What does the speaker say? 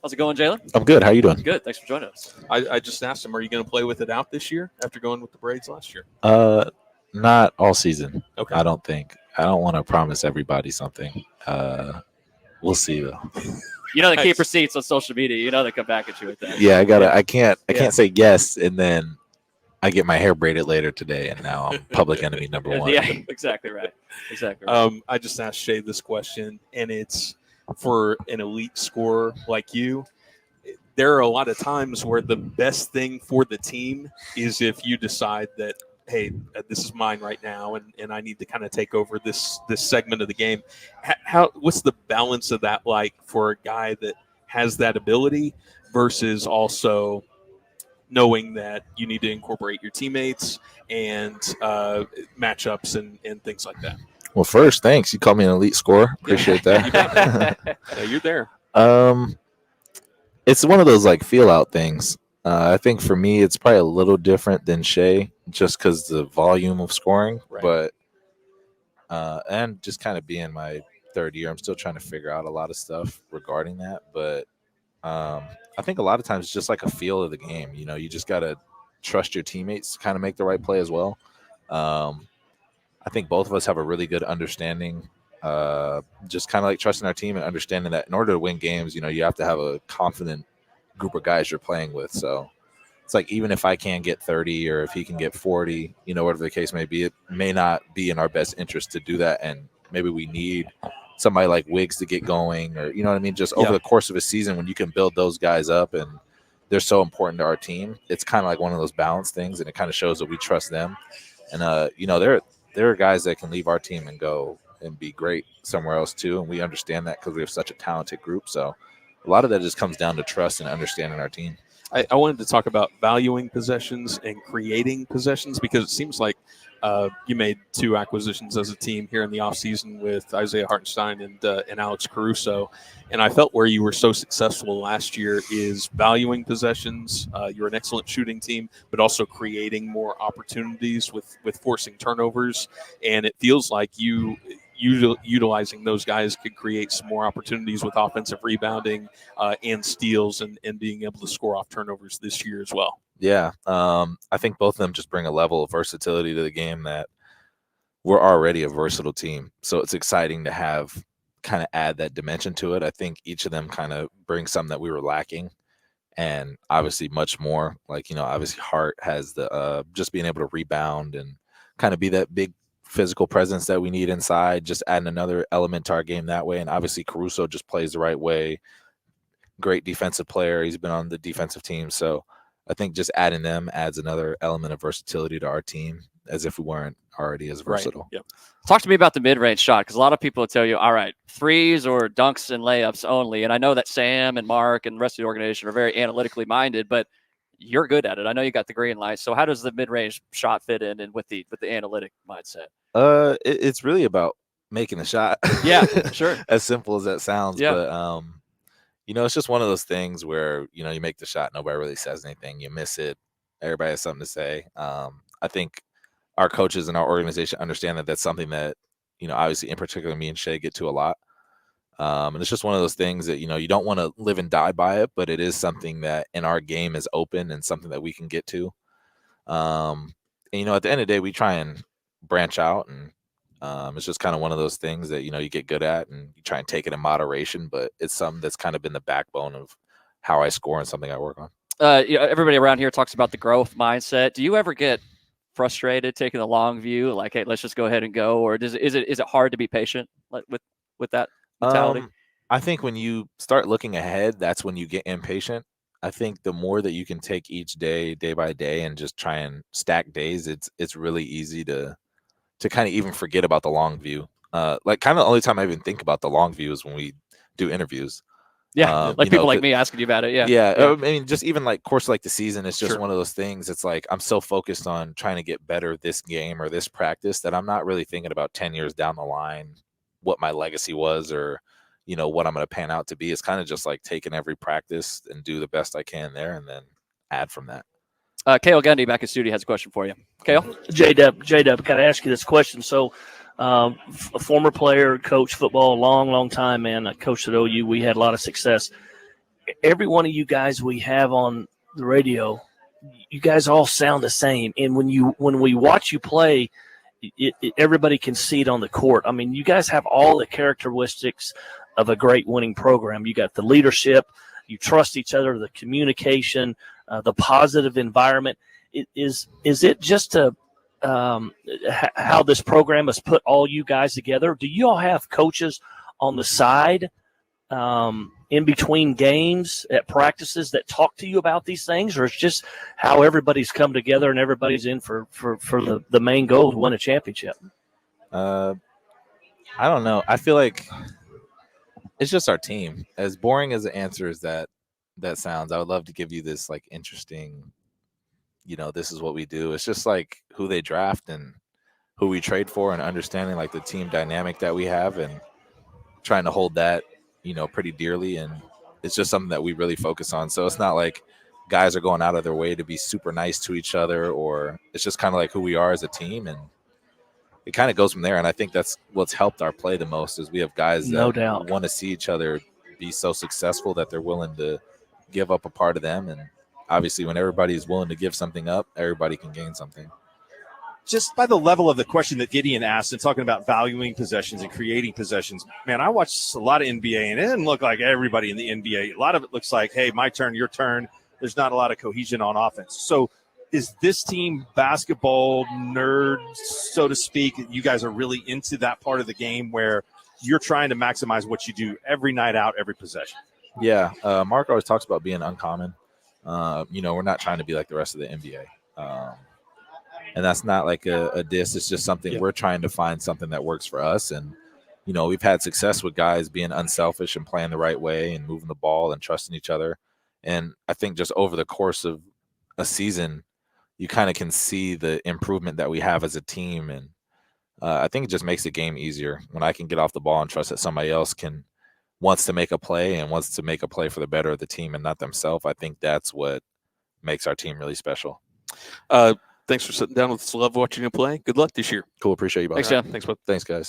How's it going, Jalen? I'm good. How you doing? Good. Thanks for joining us. I just asked him, are you going to play with it out this year after going with the Braids last year? Not all season. Okay. I don't think. I don't want to promise everybody something. We'll see though. You know they keep receipts on social media. You know they come back at you with that. Yeah, I gotta. I can't say yes, and then I get my hair braided later today, and now I'm public enemy number one. Yeah, exactly right. Exactly right. I just asked Shay this question, and it's for an elite scorer like you. There are a lot of times where the best thing for the team is if you decide that, hey, this is mine right now, and I need to kind of take over this segment of the game. What's the balance of that like for a guy that has that ability versus also knowing that you need to incorporate your teammates and matchups and things like that? Well, first, thanks. You called me an elite scorer. Appreciate that. Yeah, you're there. It's one of those like feel out things. I think for me, it's probably a little different than Shay, just because the volume of scoring. Right. But and just kind of being my third year, I'm still trying to figure out a lot of stuff regarding that. But I think a lot of times it's just like a feel of the game. You know, you just gotta trust your teammates to kind of make the right play as well. I think both of us have a really good understanding. Just kind of like trusting our team and understanding that in order to win games, you know, you have to have a confident group of guys you're playing with. So it's like, even if I can't get 30 or if he can get 40, you know, whatever the case may be, it may not be in our best interest to do that. And maybe we need somebody like Wiggs to get going, or, you know what I mean? Just over the course of a season, when you can build those guys up and they're so important to our team, it's kind of like one of those balance things. And it kind of shows that we trust them. And, you know, there are guys that can leave our team and go and be great somewhere else too, and we understand that because we have such a talented group. So a lot of that just comes down to trust and understanding our team. I wanted to talk about valuing possessions and creating possessions, because it seems like you made 2 acquisitions as a team here in the offseason with Isaiah Hartenstein and Alex Caruso. And I felt where you were so successful last year is valuing possessions. You're an excellent shooting team, but also creating more opportunities with forcing turnovers. And it feels like you utilizing those guys could create some more opportunities with offensive rebounding and steals and being able to score off turnovers this year as well. Yeah. I think both of them just bring a level of versatility to the game that we're already a versatile team. So it's exciting to have kind of add that dimension to it. I think each of them kind of brings something that we were lacking, and obviously much more. Like, you know, obviously Hart has the just being able to rebound and kind of be that big physical presence that we need inside, just adding another element to our game that way. And obviously Caruso just plays the right way. Great defensive player. He's been on the defensive team. So I think just adding them adds another element of versatility to our team, as if we weren't already as versatile. Right. Yep. Talk to me about the mid-range shot, because a lot of people will tell you, all right, threes or dunks and layups only. And I know that Sam and Mark and the rest of the organization are very analytically minded, but you're good at it. I know you got the green light. So how does the mid-range shot fit in and with the analytic mindset? It's really about making a shot. Yeah, sure. As simple as that sounds. Yeah. But you know, it's just one of those things where, you know, you make the shot, nobody really says anything, you miss it, everybody has something to say. I think our coaches and our organization understand that that's something that, you know, obviously in particular me and Shay get to a lot. And it's just one of those things that, you know, you don't want to live and die by it, but it is something that in our game is open and something that we can get to. And, you know, at the end of the day, we try and branch out, and it's just kind of one of those things that, you know, you get good at and you try and take it in moderation, but it's something that's kind of been the backbone of how I score and something I work on. You know, everybody around here talks about the growth mindset. Do you ever get frustrated taking the long view, like, hey, let's just go ahead and go, or is it hard to be patient with that mentality? I think when you start looking ahead, that's when you get impatient. I think the more that you can take each day by day and just try and stack days, it's really easy to kind of even forget about the long view. Like, kind of the only time I even think about the long view is when we do interviews. Yeah, like people like me asking you about it. Yeah. I mean, just even like course like the season, it's just one of those things. It's like I'm so focused on trying to get better this game or this practice that I'm not really thinking about 10 years down the line what my legacy was, or, you know, what I'm going to pan out to be. It's kind of just like taking every practice and do the best I can there, and then add from that. Kale Gundy back in studio has a question for you. Kale? JDub, got to ask you this question. So, a former player, coach football, long time, man. I coached at OU. We had a lot of success. every one of you guys we have on the radio, you guys all sound the same. And when we watch you play, everybody can see it on the court. I mean, you guys have all the characteristics of a great winning program. You got the leadership, you trust each other, the communication, the positive environment. Is it just how this program has put all you guys together? Do you all have coaches on the side in between games at practices that talk to you about these things, or it's just how everybody's come together and everybody's in for the main goal to win a championship? I don't know. I feel like it's just our team. As boring as the answer is that sounds, I would love to give you this like interesting, this is what we do. It's just like who they draft and who we trade for, and understanding like the team dynamic that we have and trying to hold that, pretty dearly. And it's just something that we really focus on. So it's not like guys are going out of their way to be super nice to each other, or it's just kind of like who we are as a team. And it kind of goes from there. And I think that's what's helped our play the most, is we have guys that want to see each other be so successful that they're willing to give up a part of them. And obviously when everybody is willing to give something up, everybody can gain something. Just by the level of the question that Gideon asked and talking about valuing possessions and creating possessions, man, I watched a lot of NBA, and it didn't look like everybody in the NBA. A lot of it looks like, hey, my turn, your turn. There's not a lot of cohesion on offense. So is this team basketball nerds, so to speak? You guys are really into that part of the game where you're trying to maximize what you do every night out, every possession. Yeah. Mark always talks about being uncommon. We're not trying to be like the rest of the NBA. And that's not like a diss. It's just something we're trying to find something that works for us. And, we've had success with guys being unselfish and playing the right way and moving the ball and trusting each other. And I think just over the course of a season, you kind of can see the improvement that we have as a team. And I think it just makes the game easier when I can get off the ball and trust that somebody else wants to make a play and wants to make a play for the better of the team and not themselves. I think that's what makes our team really special. Thanks for sitting down with us. Love watching you play. Good luck this year. Cool. Appreciate you, both. Thanks, John. Thanks, bud. Thanks, guys.